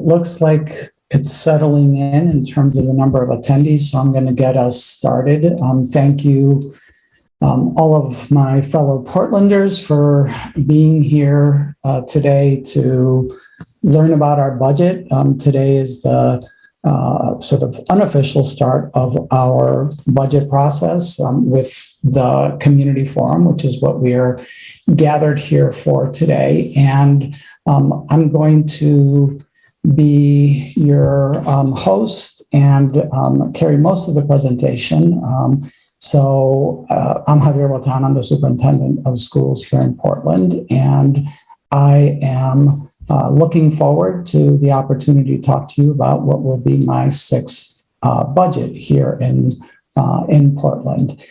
looks like it's settling in terms of the number of attendees, so I'm going to get us started. Thank you, all of my fellow Portlanders, for being here today to learn about our budget. Today is the sort of unofficial start of our budget process with the community forum, which is what we are gathered here for today. And I'm going to be your host and carry most of the presentation. I'm Javier Beltano. I'm the superintendent of schools here in Portland, and I am looking forward to the opportunity to talk to you about what will be my sixth budget here in Portland.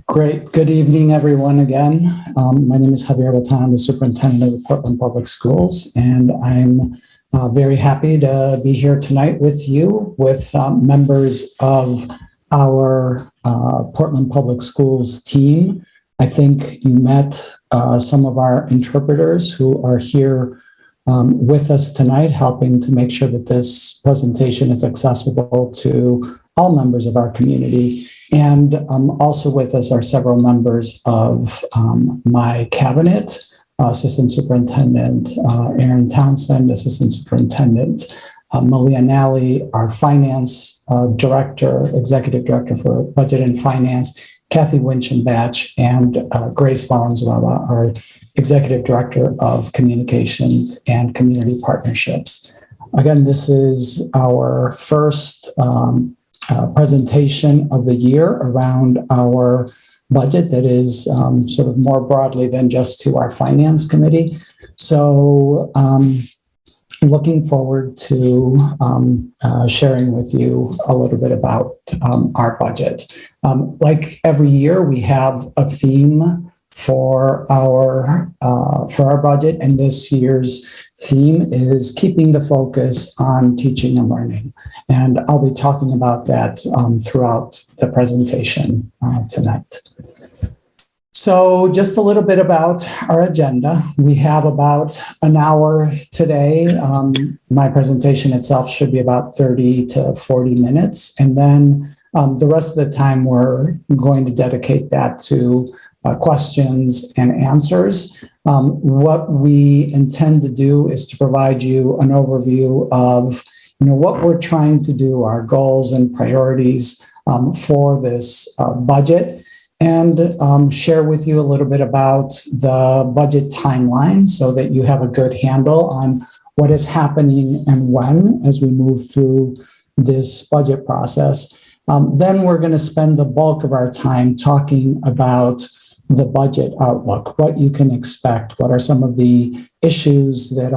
Great. Good evening, everyone, again. My name is Javier Beltano. I'm the superintendent of the Portland Public Schools, and I'm very happy to be here tonight with you, with members of our Portland Public Schools team. I think you met some of our interpreters who are here with us tonight, helping to make sure that this presentation is accessible to all members of our community. And also with us are several members of my cabinet, Assistant Superintendent Aaron Townsend, Assistant Superintendent Malia Nally, our Finance Director, Executive Director for Budget and Finance, Kathy Winchenbach, and Grace Valenzuela, our Executive Director of Communications and Community Partnerships. Again, this is our first presentation of the year around our budget that is sort of more broadly than just to our Finance Committee. So looking forward to sharing with you a little bit about our budget. Like every year, we have a theme for our budget, and this year's theme is keeping the focus on teaching and learning. And I'll be talking about that throughout the presentation tonight. So just a little bit about our agenda. We have about an hour today. My presentation itself should be about 30 to 40 minutes. And then the rest of the time, we're going to dedicate that to questions and answers. What we intend to do is to provide you an overview of what we're trying to do, our goals and priorities for this budget, and share with you a little bit about the budget timeline so that you have a good handle on what is happening and when as we move through this budget process. Then we're going to spend the bulk of our time talking about the budget outlook, what you can expect, what are some of the issues that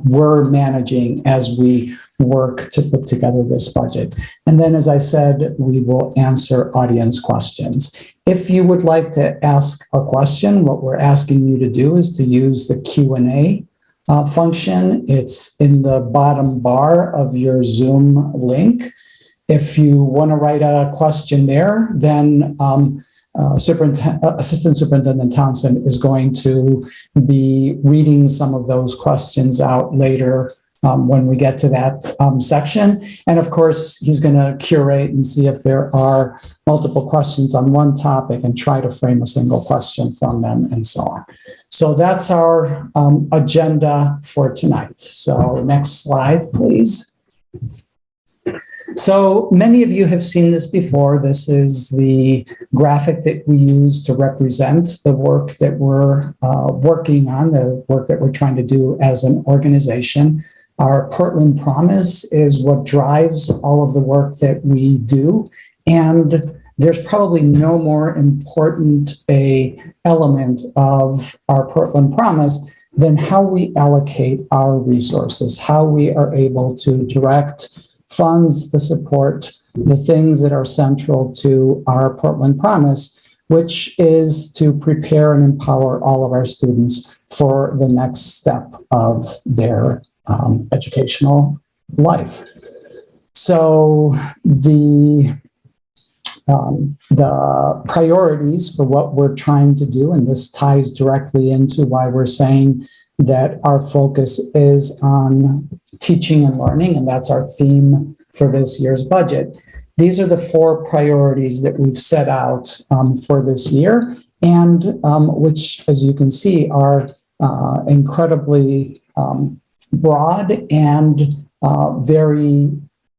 we're managing as we work to put together this budget. And then, as I said, we will answer audience questions. If you would like to ask a question, what we're asking you to do is to use the Q&A function. It's in the bottom bar of your Zoom link. If you want to write a question there, then Assistant Superintendent Townsend is going to be reading some of those questions out later when we get to that section. And of course, he's going to curate and see if there are multiple questions on one topic and try to frame a single question from them and so on. So that's our agenda for tonight. So next slide, please. So many of you have seen this before. This is the graphic that we use to represent the work that we're working on, the work that we're trying to do as an organization. Our Portland Promise is what drives all of the work that we do. And there's probably no more important element of our Portland Promise than how we allocate our resources, how we are able to direct funds to support the things that are central to our Portland Promise, which is to prepare and empower all of our students for the next step of their educational life. So the priorities for what we're trying to do, and this ties directly into why we're saying that our focus is on teaching and learning, and that's our theme for this year's budget. These are the 4 priorities that we've set out for this year, and which, as you can see, are incredibly broad and very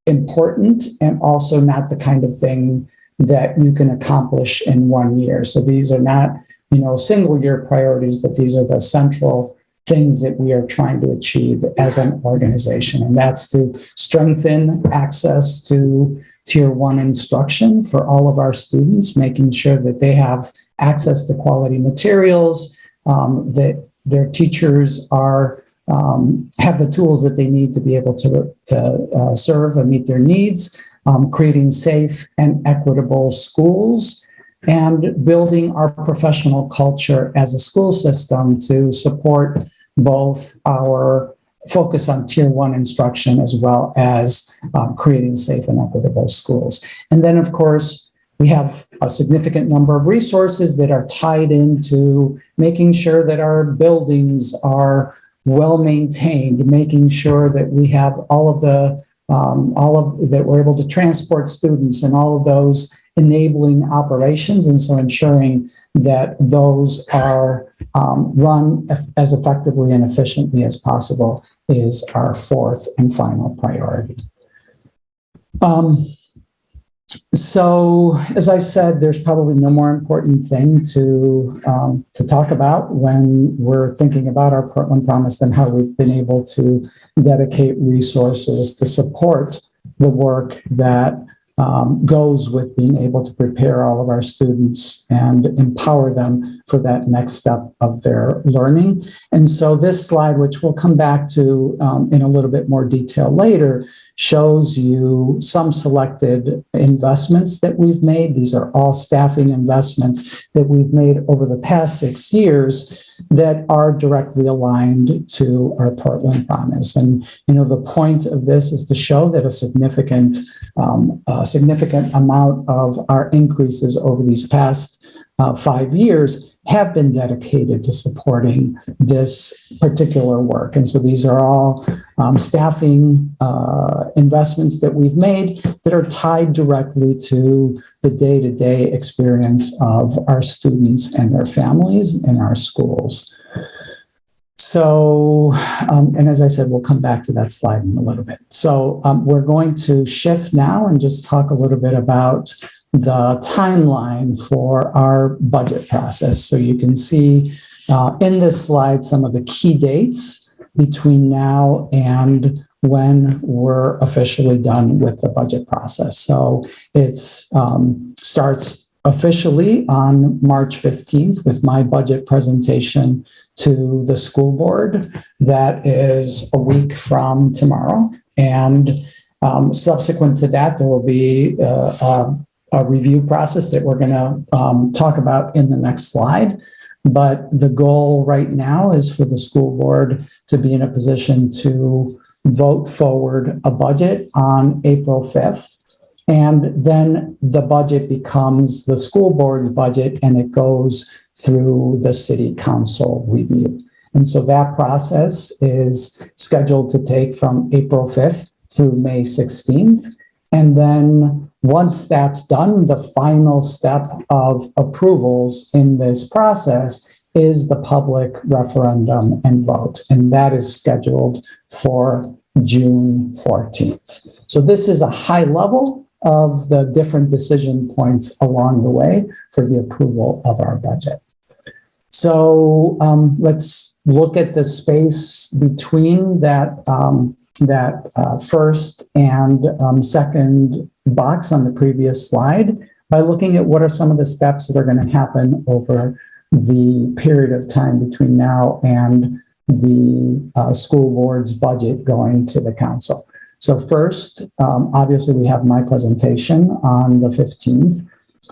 important, and also not the kind of thing that you can accomplish in 1 year. So these are not, single year priorities, but these are the central things that we are trying to achieve as an organization. And that's to strengthen access to Tier 1 instruction for all of our students, making sure that they have access to quality materials, that their teachers are have the tools that they need to be able to serve and meet their needs, creating safe and equitable schools, and building our professional culture as a school system to support both our focus on Tier 1 instruction as well as creating safe and equitable schools. And then, of course, we have a significant number of resources that are tied into making sure that our buildings are well maintained, making sure that we have that we're able to transport students and all of those enabling operations. And so ensuring that those are run as effectively and efficiently as possible is our 4th and final priority. So, as I said, there's probably no more important thing to talk about when we're thinking about our Portland Promise than how we've been able to dedicate resources to support the work that goes with being able to prepare all of our students and empower them for that next step of their learning. And so this slide, which we'll come back to in a little bit more detail later, shows you some selected investments that we've made. These are all staffing investments that we've made over the past 6 years that are directly aligned to our Portland Promise. And, the point of this is to show that a significant amount of our increases over these past 5 years have been dedicated to supporting this particular work. And so these are all staffing investments that we've made that are tied directly to the day-to-day experience of our students and their families in our schools. So, and as I said, we'll come back to that slide in a little bit. So we're going to shift now and just talk a little bit about the timeline for our budget process. So you can see in this slide some of the key dates between now and when we're officially done with the budget process. So it starts officially on March 15th with my budget presentation to the school board. That is a week from tomorrow. And subsequent to that, there will be a review process that we're going to talk about in the next slide. But the goal right now is for the school board to be in a position to vote forward a budget on April 5th. And then the budget becomes the school board's budget and it goes through the city council review. And so that process is scheduled to take from April 5th through May 16th. And then once that's done, the final step of approvals in this process is the public referendum and vote. And that is scheduled for June 14th. So this is a high level of the different decision points along the way for the approval of our budget. So let's look at the space between that first and second box on the previous slide by looking at what are some of the steps that are going to happen over the period of time between now and the school board's budget going to the council. So first, obviously, we have my presentation on the 15th.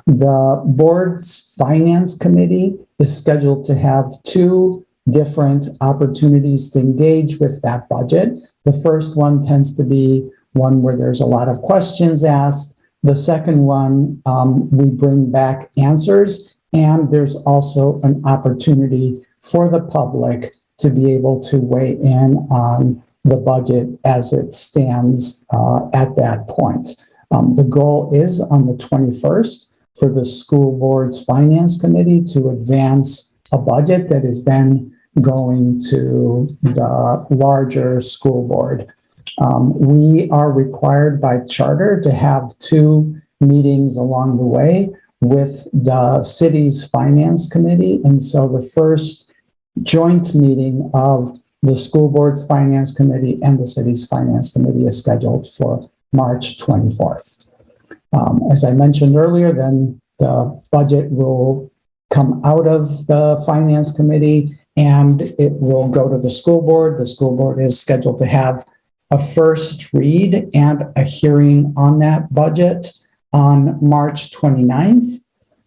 The board's finance committee is scheduled to have 2 different opportunities to engage with that budget. The first one tends to be one where there's a lot of questions asked. The second one, we bring back answers, and there's also an opportunity for the public to be able to weigh in on the budget as it stands at that point. The goal is on the 21st for the school board's finance committee to advance a budget that is then going to the larger school board. We are required by charter to have 2 meetings along the way with the city's finance committee. And so the first joint meeting of the school board's finance committee and the city's finance committee is scheduled for March 24th. As I mentioned earlier, then the budget will come out of the finance committee and it will go to the school board. The school board is scheduled to have a first read and a hearing on that budget on March 29th.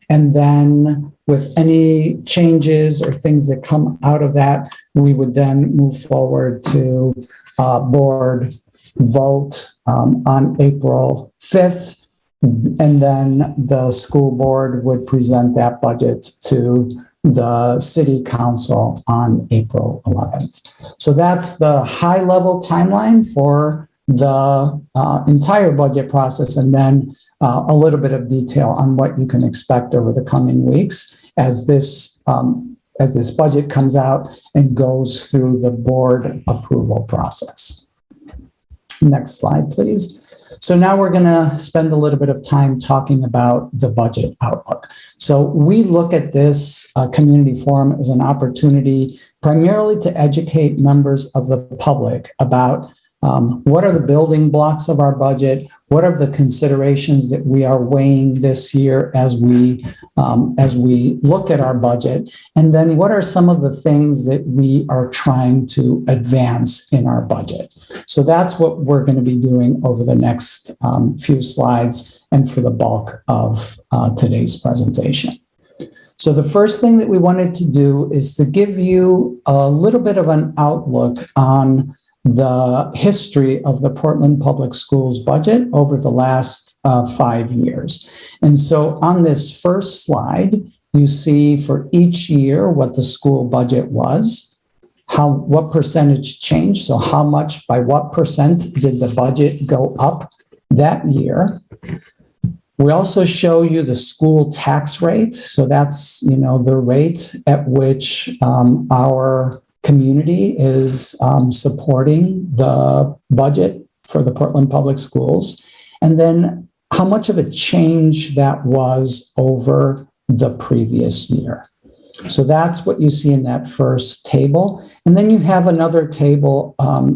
And then with any changes or things that come out of that, we would then move forward to board vote on April 5th. And then the school board would present that budget to the city council on April 11th. So that's the high level timeline for the entire budget process, and then a little bit of detail on what you can expect over the coming weeks as this budget comes out and goes through the board approval process. Next slide, please. So now we're going to spend a little bit of time talking about the budget outlook. So we look at this community forum as an opportunity primarily to educate members of the public about what are the building blocks of our budget? What are the considerations that we are weighing this year as we look at our budget? And then what are some of the things that we are trying to advance in our budget? So that's what we're going to be doing over the next few slides and for the bulk of today's presentation. So the first thing that we wanted to do is to give you a little bit of an outlook on the history of the Portland Public Schools budget over the last 5 years. And so on this first slide, you see for each year what the school budget was, what percentage changed, so how much, by what percent did the budget go up that year. We also show you the school tax rate. So that's, the rate at which our community is supporting the budget for the Portland Public Schools, and then how much of a change that was over the previous year. So that's what you see in that first table. And then you have another table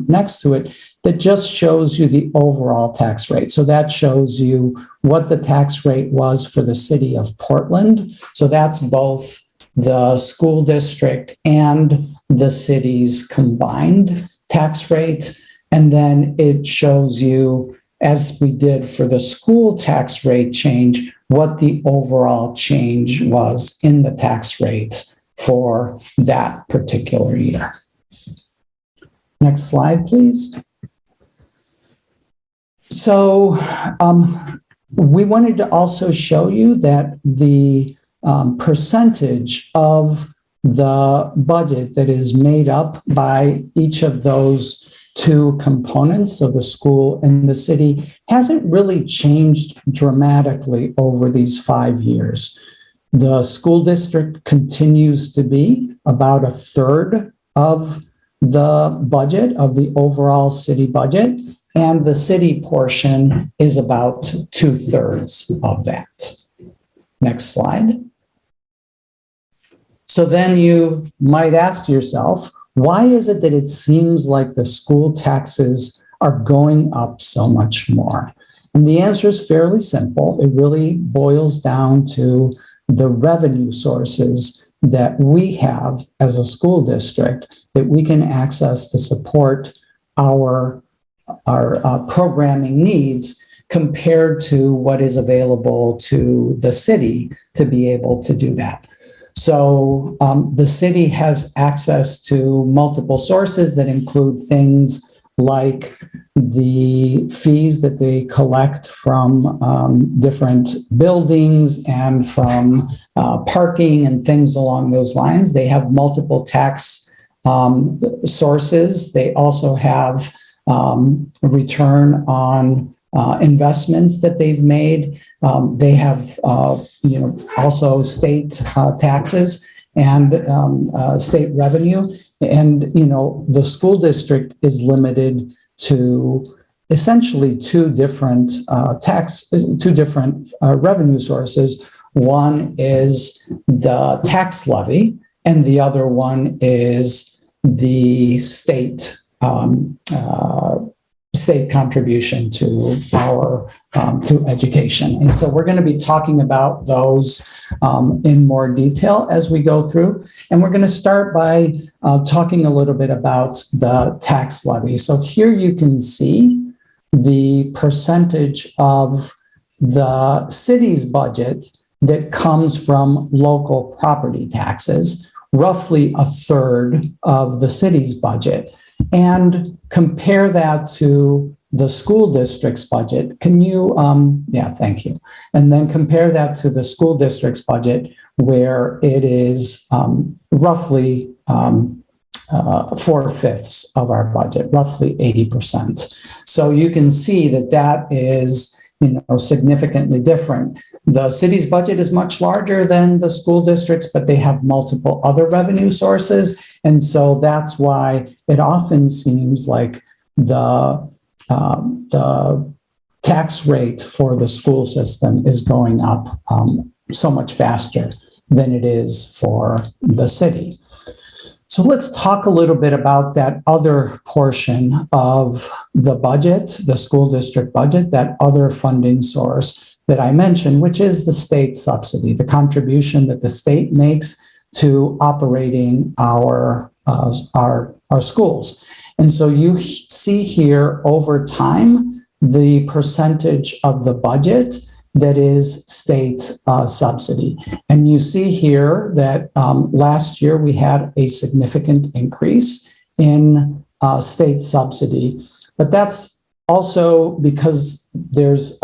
next to it that just shows you the overall tax rate. So that shows you what the tax rate was for the city of Portland. So that's both the school district and the city's combined tax rate. And then it shows you, as we did for the school tax rate change, what the overall change was in the tax rate for that particular year. Next slide, please. So we wanted to also show you that the percentage of the budget that is made up by each of those 2 components, so the school and the city, hasn't really changed dramatically over these 5 years. The school district continues to be about 1/3 of the budget, of the overall city budget, and the city portion is about 2/3 of that. Next slide. So then you might ask yourself, why is it that it seems like the school taxes are going up so much more? And the answer is fairly simple. It really boils down to the revenue sources that we have as a school district that we can access to support our programming needs compared to what is available to the city to be able to do that. So the city has access to multiple sources that include things like the fees that they collect from different buildings and from parking and things along those lines. They have multiple tax sources. They also have return on investments that they've made. They have, also state taxes and state revenue. And, the school district is limited to essentially two different revenue sources. One is the tax levy, and the other one is the state contribution to our to education. And so we're going to be talking about those in more detail as we go through. And we're going to start by talking a little bit about the tax levy. So here you can see the percentage of the city's budget that comes from local property taxes, roughly a third of the city's budget, and compare that to the school district's budget. Can you, thank you. And then compare that to the school district's budget, where it is roughly 4/5 of our budget, roughly 80%. So you can see that that is, significantly different. The city's budget is much larger than the school district's, but they have multiple other revenue sources. And so that's why it often seems like the tax rate for the school system is going up so much faster than it is for the city. So let's talk a little bit about that other portion of the budget, the school district budget, that other funding source that I mentioned, which is the state subsidy, the contribution that the state makes to operating our schools. And so you see here over time the percentage of the budget that is state subsidy. And you see here that last year we had a significant increase in state subsidy, but that's also because there's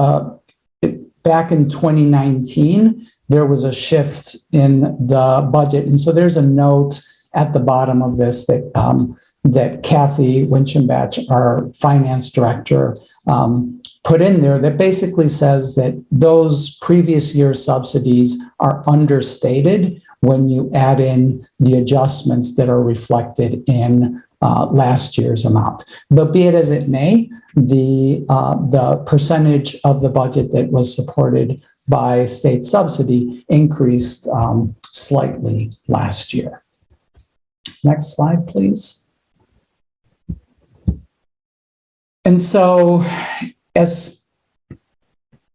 back in 2019, there was a shift in the budget. And so there's a note at the bottom of this that that Kathy Winchenbach, our finance director, put in there that basically says that those previous year subsidies are understated when you add in the adjustments that are reflected in last year's amount. But be it as it may, the percentage of the budget that was supported by state subsidy increased slightly last year. Next slide, please. And so, as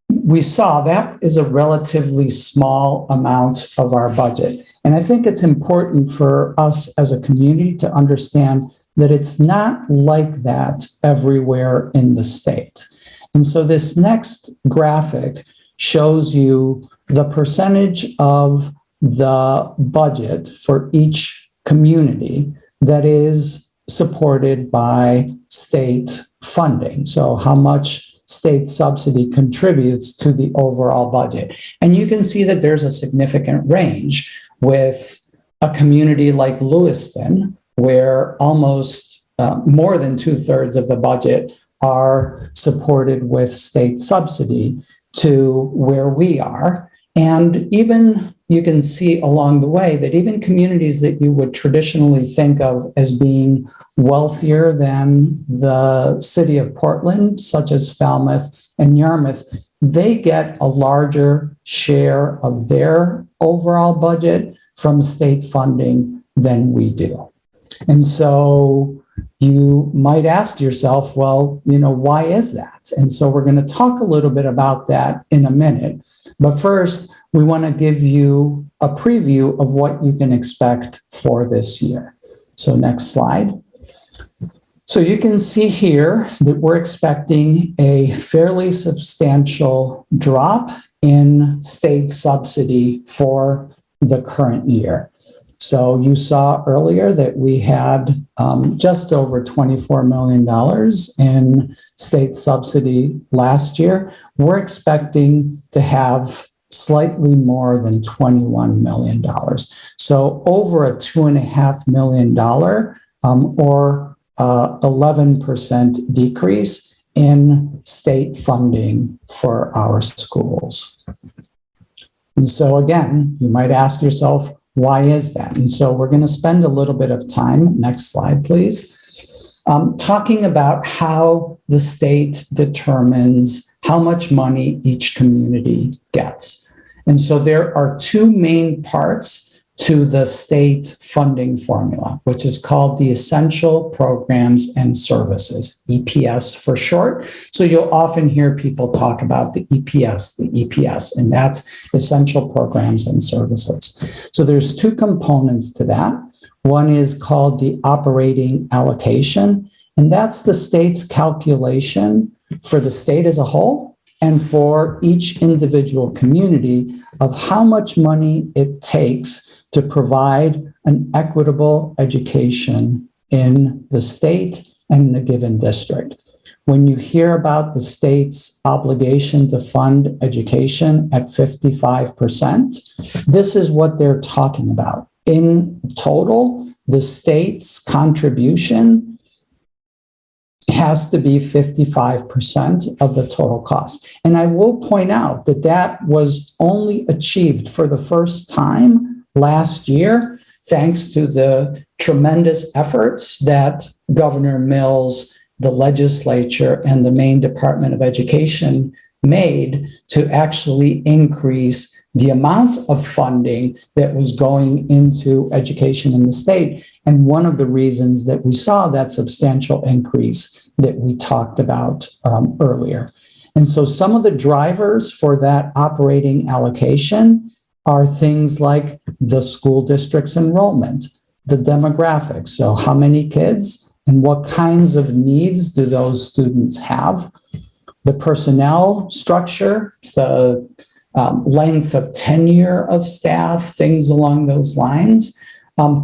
we saw, that is a relatively small amount of our budget. And I think it's important for us as a community to understand that it's not like that everywhere in the state. And so this next graphic shows you the percentage of the budget for each community that is supported by state funding. So how much state subsidy contributes to the overall budget. And you can see that there's a significant range with a community like Lewiston, where almost more than 2/3 of the budget are supported with state subsidy, to where we are. And even you can see along the way that even communities that you would traditionally think of as being wealthier than the city of Portland, such as Falmouth and Yarmouth, they get a larger share of their overall budget from state funding than we do. And so you might ask yourself, well, why is that? And so we're going to talk a little bit about that in a minute. But first, we want to give you a preview of what you can expect for this year. So next slide. So you can see here that we're expecting a fairly substantial drop in state subsidy for the current year. So you saw earlier that we had just over $24 million in state subsidy last year. We're expecting to have slightly more than $21 million. So over a $2.5 million or 11% decrease in state funding for our schools. And so again, you might ask yourself, why is that? And so we're going to spend a little bit of time, next slide, please, talking about how the state determines how much money each community gets. And so there are two main parts to the state funding formula, which is called the Essential Programs and Services, EPS for short. So you'll often hear people talk about the EPS, and that's Essential Programs and Services. So there's two components to that. One is called the operating allocation, and that's the state's calculation for the state as a whole and for each individual community of how much money it takes to provide an equitable education in the state and in a given district. When you hear about the state's obligation to fund education at 55%, this is what they're talking about. In total, the state's contribution has to be 55% of the total cost. And I will point out that that was only achieved for the first time last year, thanks to the tremendous efforts that Governor Mills, the legislature, and the Maine Department of Education made to actually increase the amount of funding that was going into education in the state. And one of the reasons that we saw that substantial increase that we talked about earlier. And so some of the drivers for that operating allocation are things like the school district's enrollment, the demographics, so how many kids and what kinds of needs do those students have, the personnel structure, the length of tenure of staff, things along those lines.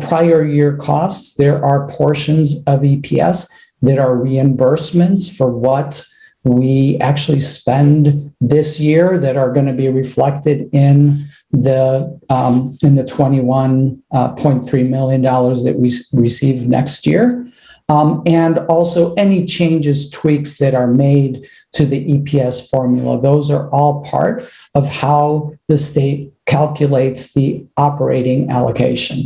Prior year costs, there are portions of EPS that are reimbursements for what we actually spend this year that are going to be reflected in the $21.3 million that we receive next year. And also any changes, tweaks that are made to the EPS formula. Those are all part of how the state calculates the operating allocation.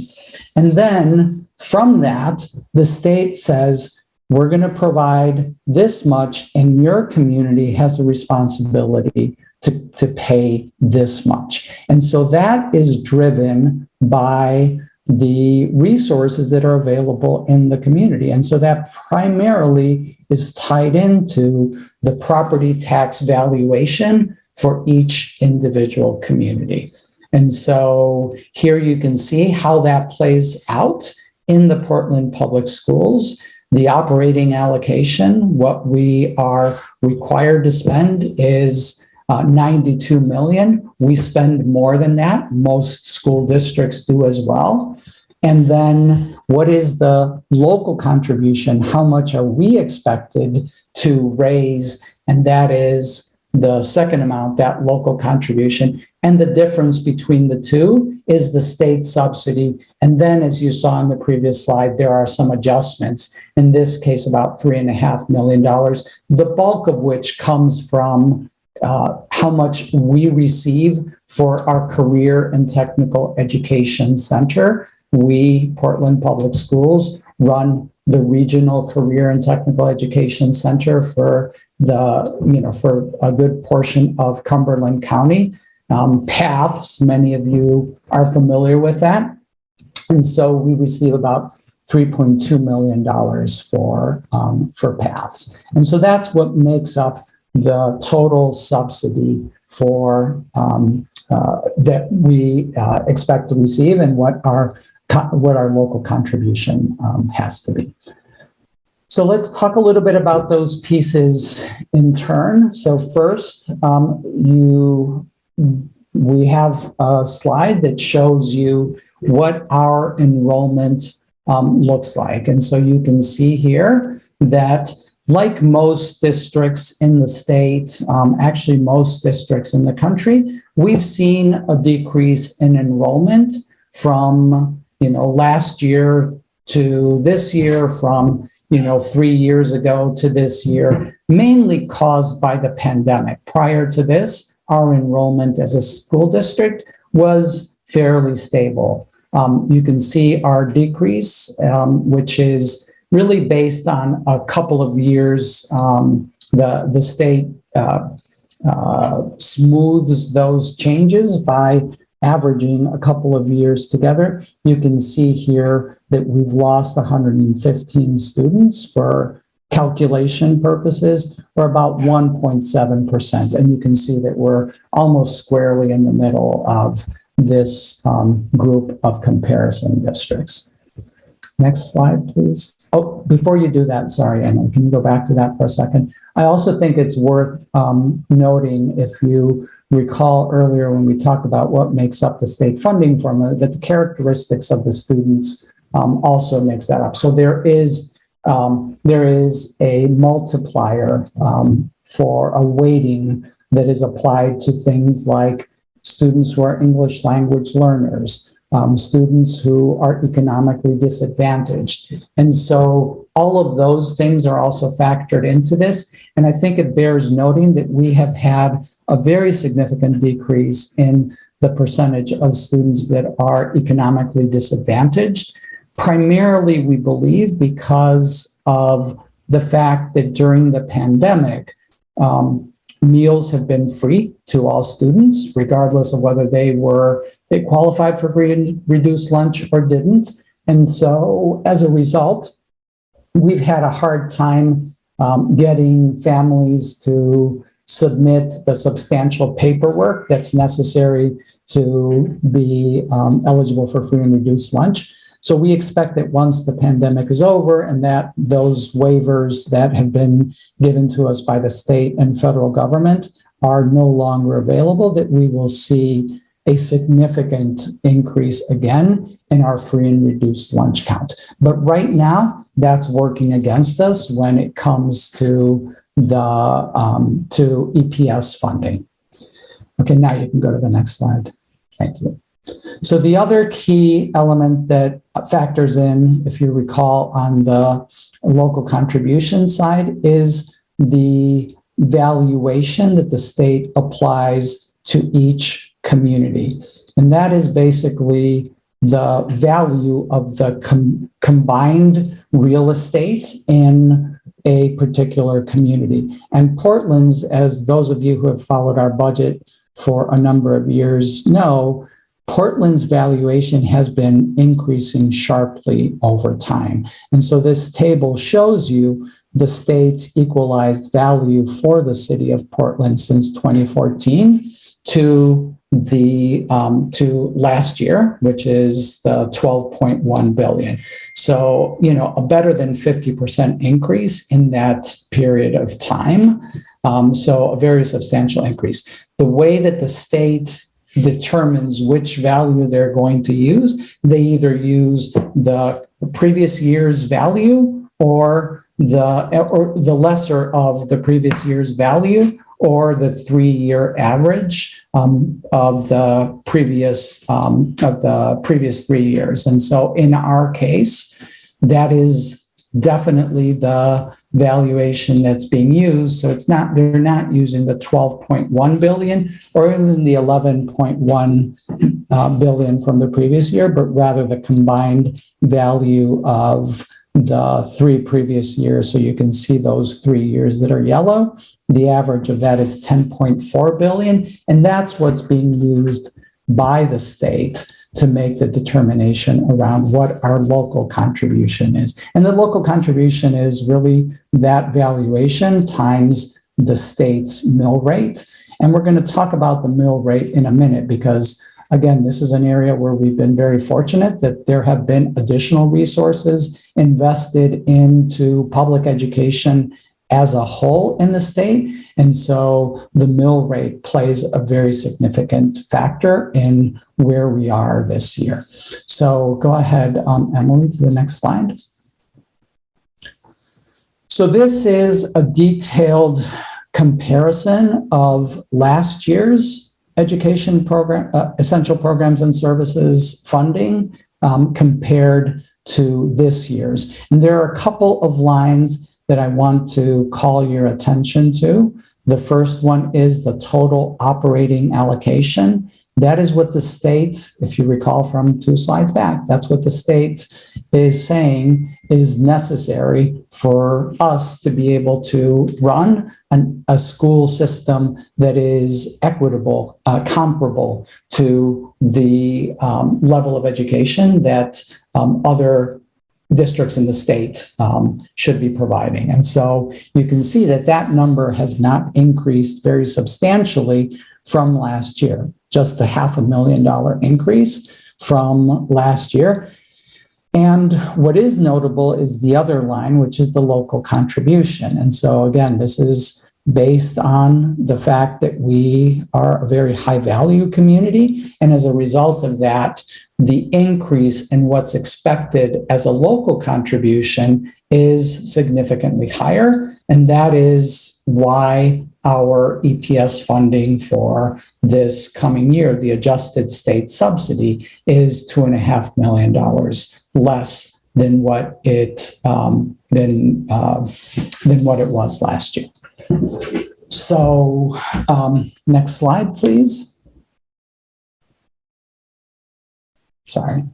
And then from that, the state says, we're going to provide this much, and your community has a responsibility to pay this much. And so that is driven by the resources that are available in the community. And so that primarily is tied into the property tax valuation for each individual community. And so here you can see how that plays out in the Portland Public Schools. The operating allocation, what we are required to spend is $92 million. We spend more than that. Most school districts do as well. And then what is the local contribution? How much are we expected to raise? And that is the second amount, that local contribution. And the difference between the two is the state subsidy. And then, as you saw in the previous slide, there are some adjustments, in this case, about $3.5 million, the bulk of which comes from how much we receive for our Career and Technical Education Center. We, Portland Public Schools, run the Regional Career and Technical Education Center for for a good portion of Cumberland County. PATHs, many of you are familiar with that. And so we receive about $3.2 million for PATHs. And so that's what makes up the total subsidy for that we expect to receive, and what our local contribution has to be. So let's talk a little bit about those pieces in turn. So first, we have a slide that shows you what our enrollment looks like. And so you can see here that like most districts in the state, actually most districts in the country, we've seen a decrease in enrollment from, last year to this year, from, 3 years ago to this year, mainly caused by the pandemic. Prior to this, our enrollment as a school district was fairly stable. You can see our decrease, which is really based on a couple of years. The state smooths those changes by averaging a couple of years together. You can see here that we've lost 115 students for calculation purposes, or about 1.7%. And you can see that we're almost squarely in the middle of this group of comparison districts. Next slide, please. Oh, before you do that, sorry, Emma, can you go back to that for a second? I also think it's worth noting, if you recall earlier when we talked about what makes up the state funding formula, that the characteristics of the students also makes that up. So there is a multiplier for a weighting that is applied to things like students who are English language learners, students who are economically disadvantaged. And so all of those things are also factored into this. And I think it bears noting that we have had a very significant decrease in the percentage of students that are economically disadvantaged. Primarily, we believe, because of the fact that during the pandemic, meals have been free to all students, regardless of whether they qualified for free and reduced lunch or didn't. And so as a result, we've had a hard time getting families to submit the substantial paperwork that's necessary to be eligible for free and reduced lunch. So we expect that once the pandemic is over and that those waivers that have been given to us by the state and federal government are no longer available, that we will see a significant increase again in our free and reduced lunch count. But right now, that's working against us when it comes to to EPS funding. Okay, now you can go to the next slide. Thank you. So the other key element that factors in, if you recall, on the local contribution side is the valuation that the state applies to each community. And that is basically the value of the combined real estate in a particular community. And Portland's, as those of you who have followed our budget for a number of years know, Portland's valuation has been increasing sharply over time. And so this table shows you the state's equalized value for the city of Portland since 2014 to last year, which is the 12.1 billion. So, a better than 50% increase in that period of time. So a very substantial increase. The way that the state determines which value they're going to use, they either use the previous year's value or the lesser of the previous year's value, or the 3-year average of the previous 3 years. And so in our case, that is definitely the valuation that's being used. So they're not using the 12.1 billion or even the 11.1 billion from the previous year, but rather the combined value of the 3 previous years. So you can see those 3 years that are yellow. The average of that is 10.4 billion. And that's what's being used by the state to make the determination around what our local contribution is. And the local contribution is really that valuation times the state's mill rate. And we're going to talk about the mill rate in a minute, because again, this is an area where we've been very fortunate that there have been additional resources invested into public education as a whole in the state. And so the mill rate plays a very significant factor in where we are this year. So go ahead, Emily, to the next slide. So this is a detailed comparison of last year's education program, essential programs and services funding compared to this year's. And there are a couple of lines that I want to call your attention to. The first one is the total operating allocation. That is what the state, if you recall from 2 slides back, that's what the state is saying is necessary for us to be able to run a school system that is equitable, comparable to the level of education that other districts in the state should be providing. And so you can see that that number has not increased very substantially from last year, just a $500,000 increase from last year. And what is notable is the other line, which is the local contribution. And so again, this is based on the fact that we are a very high value community. And as a result of that, the increase in what's expected as a local contribution is significantly higher. And that is why our EPS funding for this coming year, the adjusted state subsidy, is $2.5 million less than what it was last year. So next slide, please. Sorry.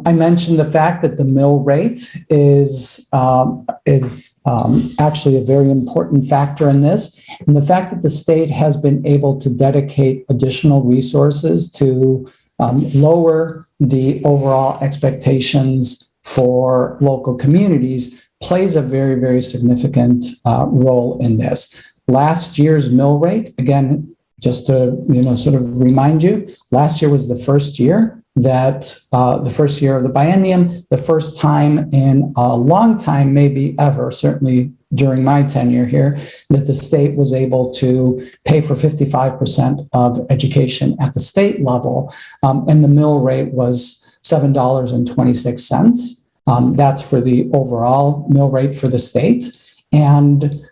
I mentioned the fact that the mill rate is actually a very important factor in this, and the fact that the state has been able to dedicate additional resources to lower the overall expectations for local communities plays a very, very significant role in this. Last year's mill rate, again, just to sort of remind you, last year was the first year that the first year of the biennium, the first time in a long time, maybe ever, certainly during my tenure here, that the state was able to pay for 55% of education at the state level, and the mill rate was $7.26. That's for the overall mill rate for the state. And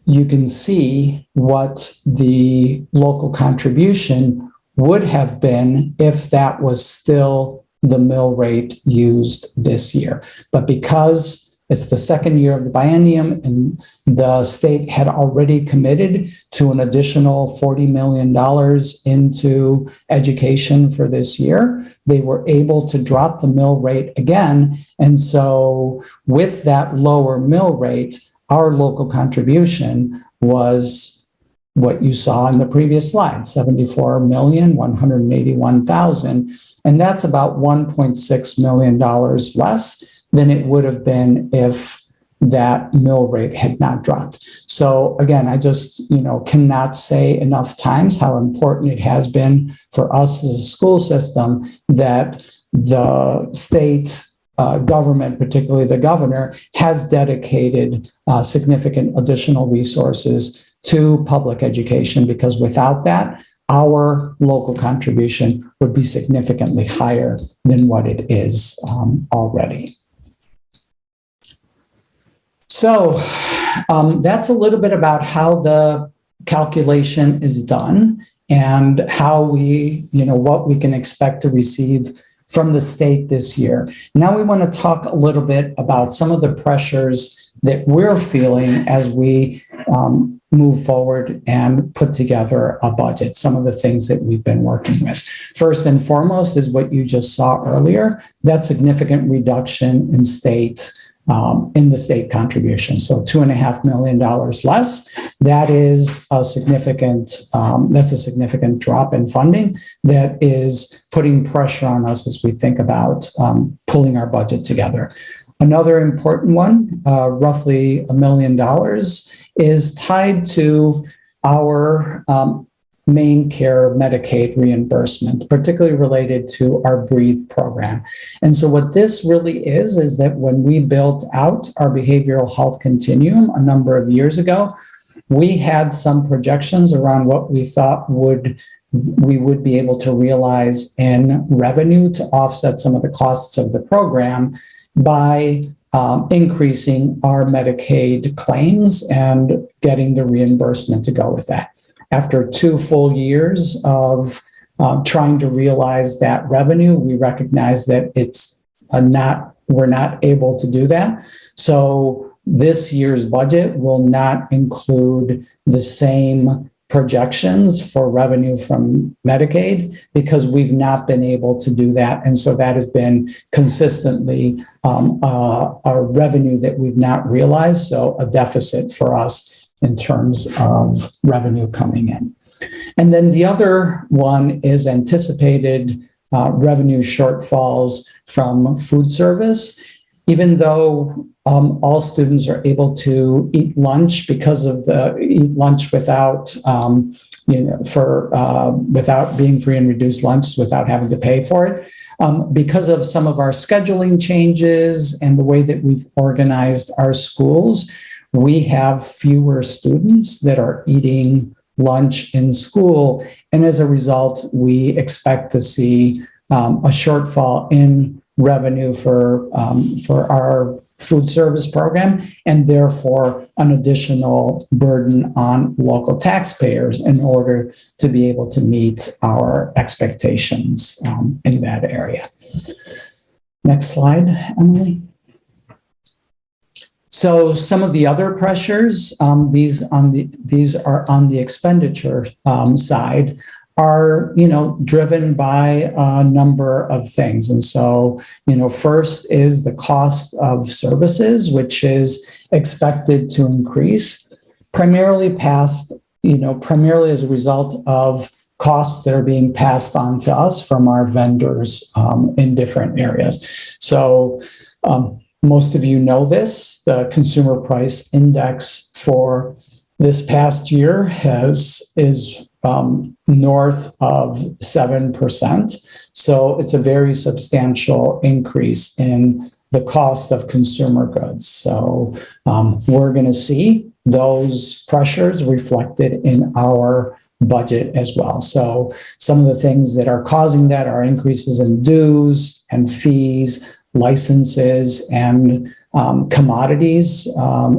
you can see what the local contribution would have been if that was still the mill rate used this year. But because it's the second year of the biennium and the state had already committed to an additional $40 million into education for this year, they were able to drop the mill rate again. And so with that lower mill rate, our local contribution was what you saw in the previous slide, $74,181,000. And that's about $1.6 million less than it would have been if that mill rate had not dropped. So again, I just cannot say enough times how important it has been for us as a school system that the state government, particularly the governor, has dedicated significant additional resources to public education, because without that, our local contribution would be significantly higher than what it is already. So that's a little bit about how the calculation is done and how we, what we can expect to receive from the state this year. Now we want to talk a little bit about some of the pressures that we're feeling as we move forward and put together a budget, some of the things that we've been working with. First and foremost is what you just saw earlier, that significant reduction in the state contribution. So $2.5 million less. That is a significant, that's a significant drop in funding that is putting pressure on us as we think about pulling our budget together. Another important one, roughly $1 million, is tied to our Maine Care Medicaid reimbursement, particularly related to our Breathe program. And so what this really is that when we built out our behavioral health continuum a number of years ago, we had some projections around what we thought we would be able to realize in revenue to offset some of the costs of the program by increasing our Medicaid claims and getting the reimbursement to go with that. After 2 full years of trying to realize that revenue, we recognize that we're not able to do that. So this year's budget will not include the same projections for revenue from Medicaid because we've not been able to do that. And so that has been consistently a revenue that we've not realized, so a deficit for us in terms of revenue coming in. And then the other one is anticipated revenue shortfalls from food service. Even though all students are able to eat lunch because of eat lunch without, without being free and reduced lunch, without having to pay for it, because of some of our scheduling changes and the way that we've organized our schools, we have fewer students that are eating lunch in school. And as a result, we expect to see a shortfall in revenue for our food service program, and therefore an additional burden on local taxpayers in order to be able to meet our expectations in that area. Next slide, Emily. So some of the other pressures, these are on the expenditure side, are, driven by a number of things. And so, first is the cost of services, which is expected to increase primarily as a result of costs that are being passed on to us from our vendors in different areas. So most of you know this, the consumer price index for this past year is north of 7%. So it's a very substantial increase in the cost of consumer goods. So we're going to see those pressures reflected in our budget as well. So some of the things that are causing that are increases in dues and fees, licenses, and commodities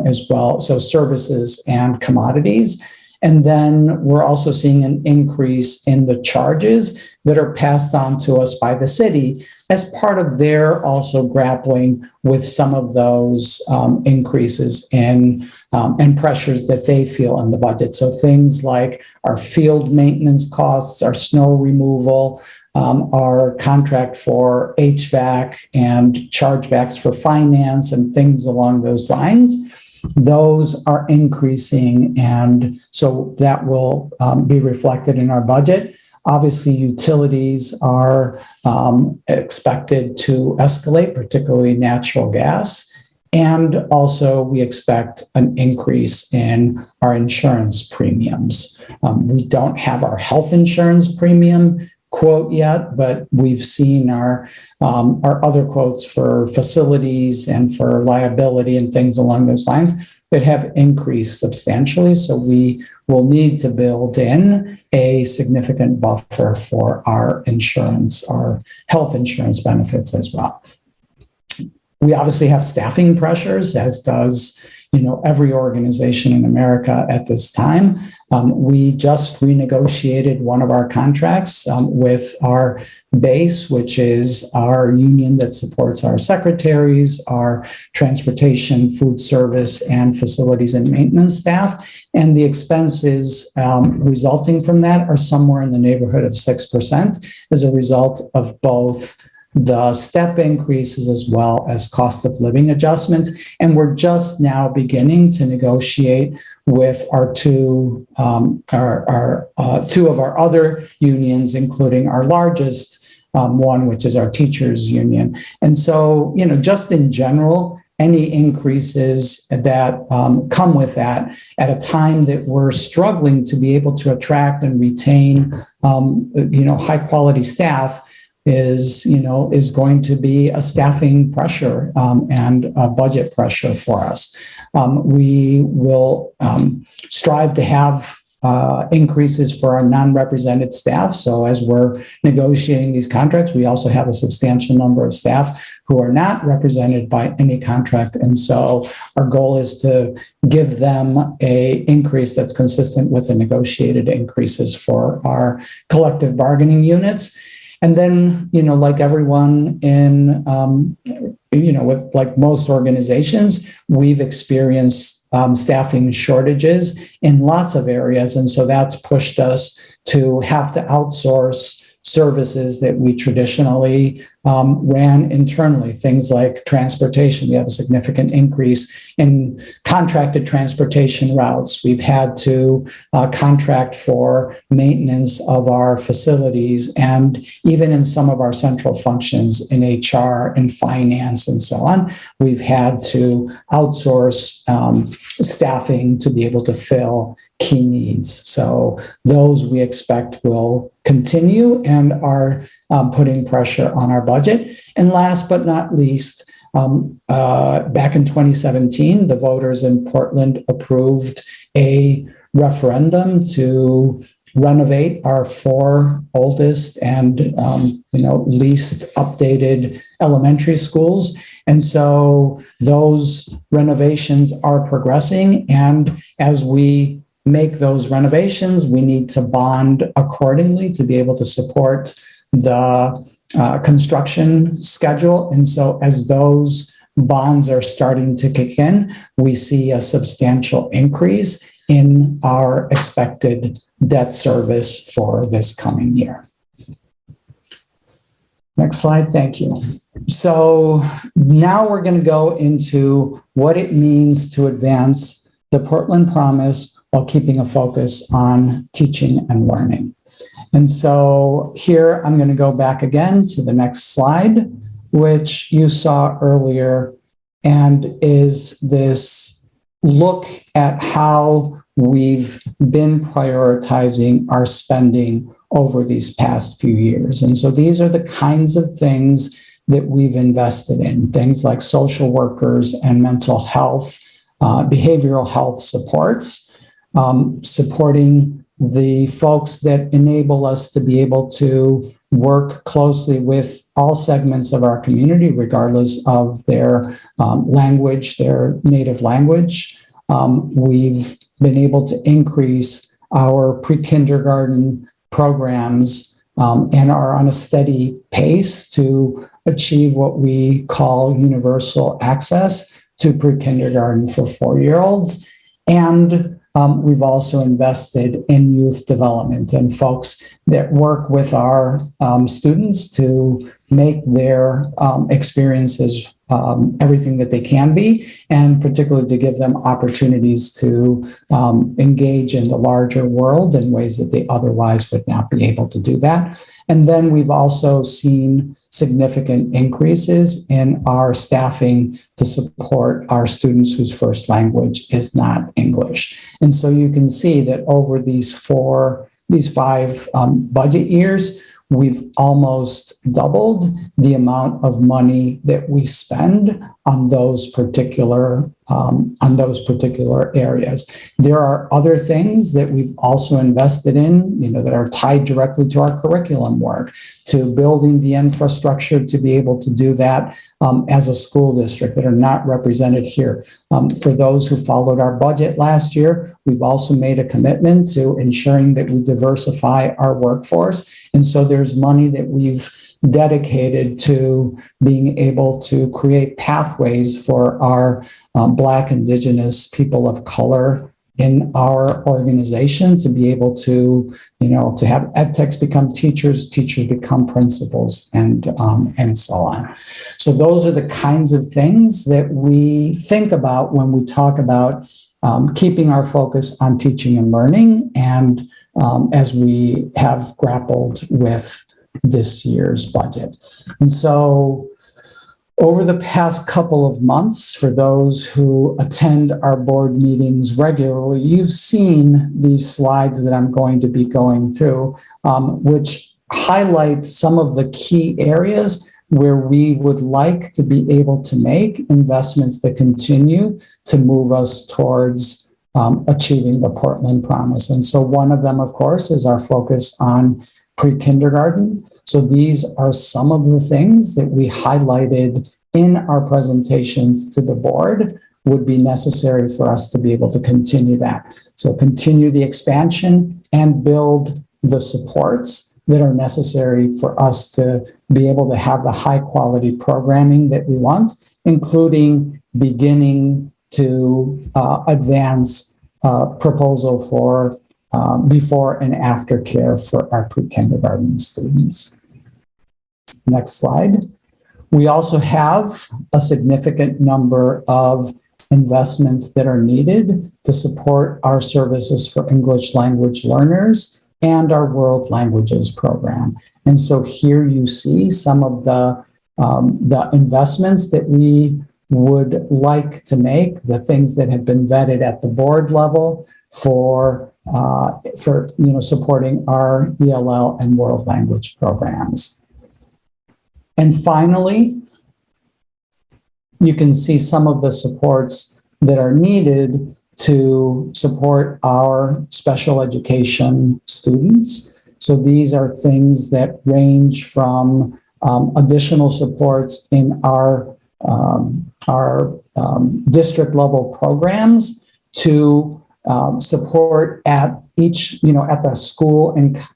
as well. So services and commodities. And then we're also seeing an increase in the charges that are passed on to us by the city as part of their also grappling with some of those increases in and pressures that they feel in the budget. So things like our field maintenance costs, our snow removal, our contract for HVAC and chargebacks for finance and things along those lines. Those are increasing, and so that will be reflected in our budget. Obviously, utilities are expected to escalate, particularly natural gas. And also, we expect an increase in our insurance premiums. We don't have our health insurance premium quote yet, but we've seen our other quotes for facilities and for liability and things along those lines that have increased substantially. So we will need to build in a significant buffer for our insurance, our health insurance benefits as well. We obviously have staffing pressures, as does every organization in America at this time. We just renegotiated one of our contracts with our base, which is our union that supports our secretaries, our transportation, food service, and facilities and maintenance staff. And the expenses resulting from that are somewhere in the neighborhood of 6% as a result of both the step increases as well as cost of living adjustments. And we're just now beginning to negotiate with our two of our other unions, including our largest one, which is our teachers union. And so, just in general, any increases that come with that at a time that we're struggling to be able to attract and retain, high quality staff, is going to be a staffing pressure and a budget pressure for us. We will strive to have increases for our non-represented staff. So as we're negotiating these contracts, we also have a substantial number of staff who are not represented by any contract. And so our goal is to give them a increase that's consistent with the negotiated increases for our collective bargaining units. And then, like everyone in, with like most organizations, we've experienced staffing shortages in lots of areas. And so that's pushed us to have to outsource services that we traditionally ran internally, things like transportation. We have a significant increase in contracted transportation routes. We've had to contract for maintenance of our facilities, and even in some of our central functions in HR and finance and so on, we've had to outsource staffing to be able to fill key needs. So those we expect will continue and are putting pressure on our budget. And last but not least, back in 2017, the voters in Portland approved a referendum to renovate our 4 oldest and least updated elementary schools. And so those renovations are progressing. And as we make those renovations, we need to bond accordingly to be able to support the construction schedule. And so as those bonds are starting to kick in, we see a substantial increase in our expected debt service for this coming year. Next slide, thank you. So now we're going to go into what it means to advance the Portland Promise while keeping a focus on teaching and learning. And so here I'm going to go back again to the next slide, which you saw earlier, and is this look at how we've been prioritizing our spending over these past few years. And so these are the kinds of things that we've invested in, things like social workers and mental health, behavioral health supports, supporting the folks that enable us to be able to work closely with all segments of our community, regardless of their language, their native language. We've been able to increase our pre-kindergarten programs and are on a steady pace to achieve what we call universal access to pre-kindergarten for 4-year-olds. And we've also invested in youth development and folks that work with our students to make their experiences everything that they can be, and particularly to give them opportunities to engage in the larger world in ways that they otherwise would not be able to do that. And then we've also seen significant increases in our staffing to support our students whose first language is not English. And so you can see that over these 5 budget years, we've almost doubled the amount of money that we spend on those particular areas. There are other things that we've also invested in, that are tied directly to our curriculum work, to building the infrastructure to be able to do that as a school district that are not represented here. For those who followed our budget last year, we've also made a commitment to ensuring that we diversify our workforce. And so there's money that we've dedicated to being able to create pathways for our Black, Indigenous, people of color in our organization to be able to, to have ed techs become teachers, teachers become principals, and so on. So those are the kinds of things that we think about when we talk about keeping our focus on teaching and learning, and as we have grappled with this year's budget. And so over the past couple of months, for those who attend our board meetings regularly, you've seen these slides that I'm going to be going through, which highlight some of the key areas where we would like to be able to make investments that continue to move us towards achieving the Portland Promise. And so one of them, of course, is our focus on pre-kindergarten. So these are some of the things that we highlighted in our presentations to the board would be necessary for us to be able to continue that. So continue the expansion and build the supports that are necessary for us to be able to have the high quality programming that we want, including beginning to advance proposal for before and after care for our pre-kindergarten students. Next slide. We also have a significant number of investments that are needed to support our services for English language learners and our world languages program. And so here you see some of the investments that we would like to make, the things that have been vetted at the board level for supporting our ELL and world language programs. And finally, you can see some of the supports that are needed to support our special education students. So these are things that range from additional supports in our district level programs to support at each, at the school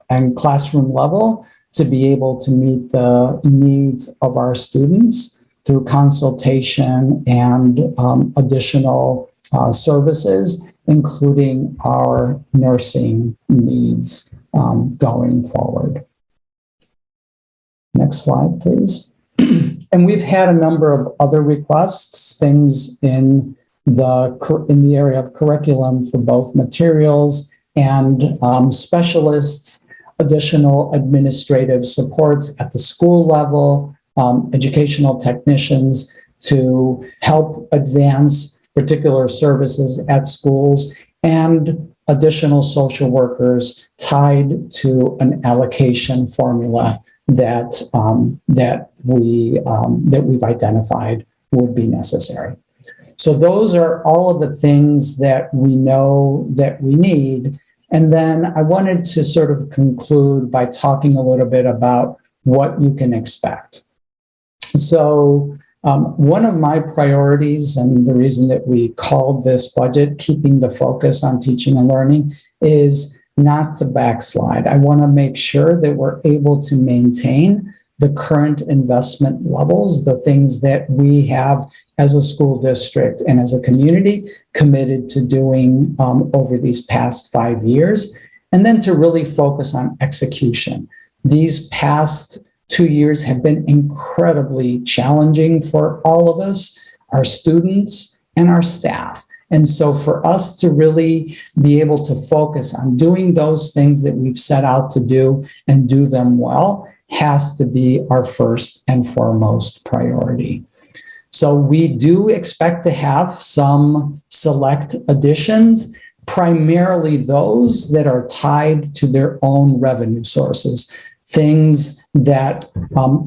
and classroom level to be able to meet the needs of our students through consultation and additional services, including our nursing needs going forward. Next slide, please. And we've had a number of other requests, things in the area of curriculum for both materials and specialists, additional administrative supports at the school level, educational technicians to help advance particular services at schools, and additional social workers tied to an allocation formula that we've identified would be necessary. So those are all of the things that we know that we need. And then I wanted to sort of conclude by talking a little bit about what you can expect. So one of my priorities, and the reason that we called this budget Keeping the Focus on Teaching and Learning, is not to backslide. I want to make sure that we're able to maintain the current investment levels, the things that we have as a school district and as a community committed to doing over these past 5 years, and then to really focus on execution. These past 2 years have been incredibly challenging for all of us, our students and our staff. And so for us to really be able to focus on doing those things that we've set out to do and do them well has to be our first and foremost priority. So we do expect to have some select additions, primarily those that are tied to their own revenue sources, things that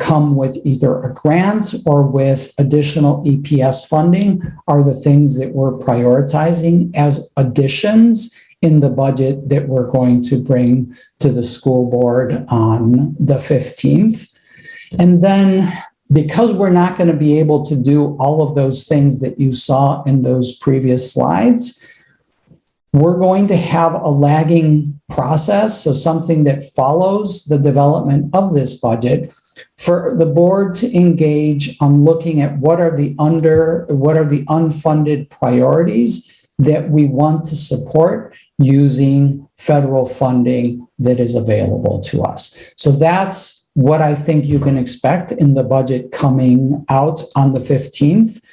come with either a grant or with additional EPS funding are the things that we're prioritizing as additions in the budget that we're going to bring to the school board on the 15th. And then because we're not going to be able to do all of those things that you saw in those previous slides, we're going to have a lagging process, so something that follows the development of this budget for the board to engage on looking at what are the unfunded priorities that we want to support using federal funding that is available to us. So that's what I think you can expect in the budget coming out on the 15th.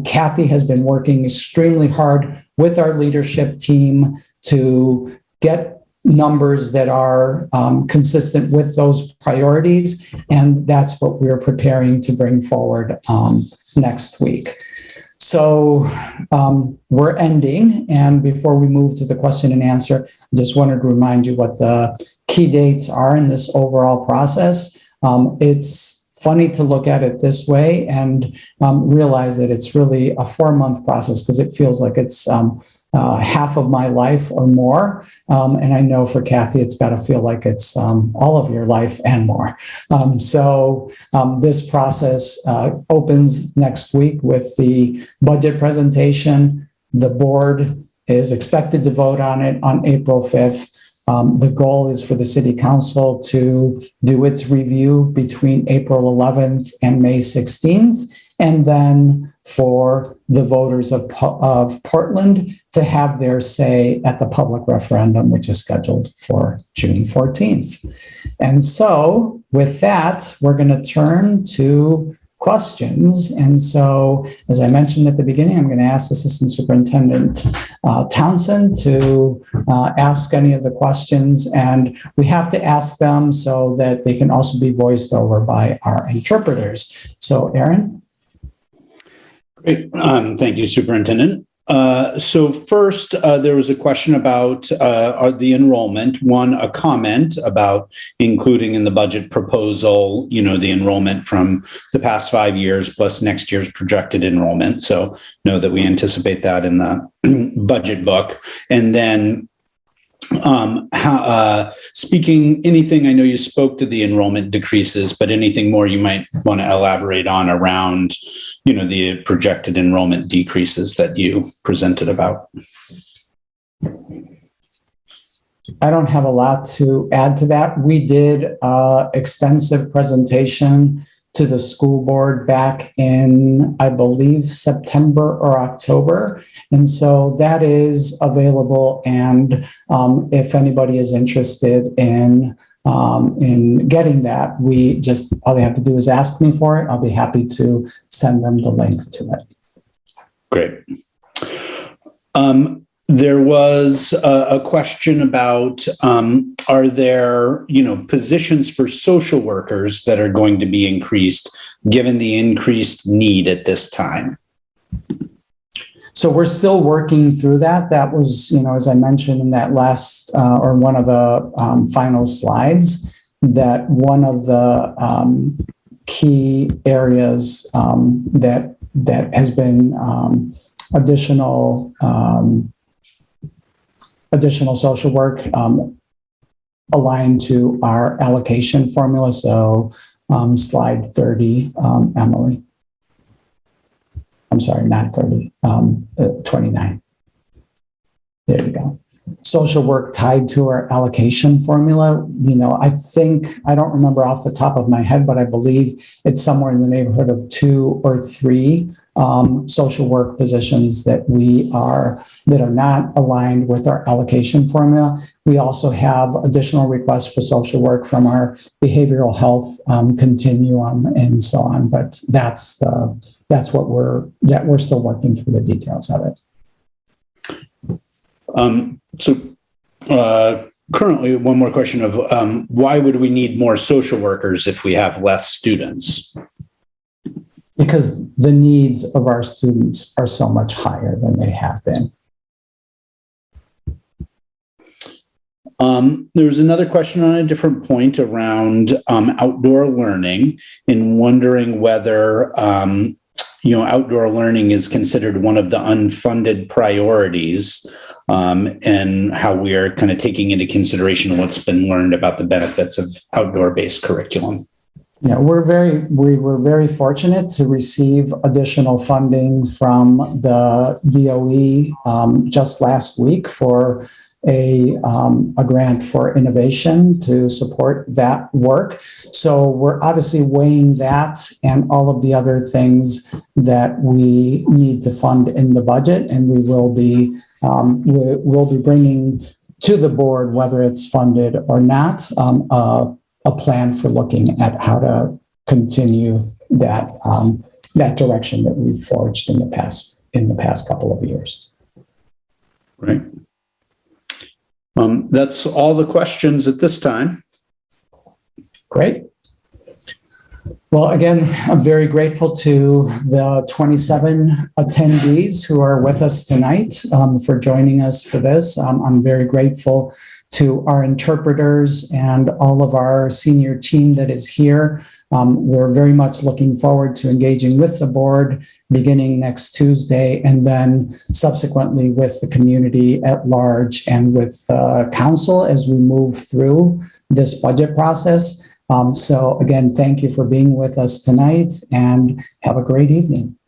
Kathy has been working extremely hard with our leadership team to get numbers that are consistent with those priorities. And that's what we're preparing to bring forward next week. So we're ending. And before we move to the question and answer, I just wanted to remind you what the key dates are in this overall process. It's funny to look at it this way and realize that it's really a 4-month process because it feels like it's half of my life or more. And I know for Kathy, it's got to feel like it's all of your life and more. So this process opens next week with the budget presentation. The board is expected to vote on it on April 5th. The goal is for the city council to do its review between April 11th and May 16th, and then for the voters of Portland to have their say at the public referendum, which is scheduled for June 14th. And so with that, we're going to turn to questions. And so, as I mentioned at the beginning, I'm going to ask Assistant Superintendent Townsend to ask any of the questions, and we have to ask them so that they can also be voiced over by our interpreters. So, Aaron? Great. Thank you, Superintendent. So first, there was a question about the enrollment. One, a comment about including in the budget proposal, the enrollment from the past 5 years plus next year's projected enrollment. So know that we anticipate that in the budget book. And then speaking anything, I know you spoke to the enrollment decreases, but anything more you might want to elaborate on around the projected enrollment decreases that you presented about? I don't have a lot to add to that. We did extensive presentation to the school board back in, I believe, September or October. And so that is available. And if anybody is interested in getting that, all they have to do is ask me for it. I'll be happy to send them the link to it. Great. There was a question about, are there, positions for social workers that are going to be increased given the increased need at this time? So we're still working through that. That was, as I mentioned in that last or one of the final slides, that one of the key areas that has been additional social work aligned to our allocation formula. So slide 30, Emily. I'm sorry, not 30, 29. There you go. Social work tied to our allocation formula. I don't remember off the top of my head, but I believe it's somewhere in the neighborhood of 2 or 3 social work positions that are not aligned with our allocation formula. We also have additional requests for social work from our behavioral health continuum and so on. But that's what we're still working through the details of it. So currently, one more question of why would we need more social workers if we have less students? Because the needs of our students are so much higher than they have been. There's another question on a different point around outdoor learning and wondering whether outdoor learning is considered one of the unfunded priorities, and how we are kind of taking into consideration what's been learned about the benefits of outdoor-based curriculum. Yeah, we were very fortunate to receive additional funding from the DOE just last week for a grant for innovation to support that work. So we're obviously weighing that and all of the other things that we need to fund in the budget, and we'll be bringing to the board, whether it's funded or not, a plan for looking at how to continue that direction that we've forged in the past couple of years. Right. That's all the questions at this time. Great. Well, again, I'm very grateful to the 27 attendees who are with us tonight for joining us for this. I'm very grateful to our interpreters and all of our senior team that is here. We're very much looking forward to engaging with the board beginning next Tuesday, and then subsequently with the community at large and with council as we move through this budget process. So again, thank you for being with us tonight, and have a great evening.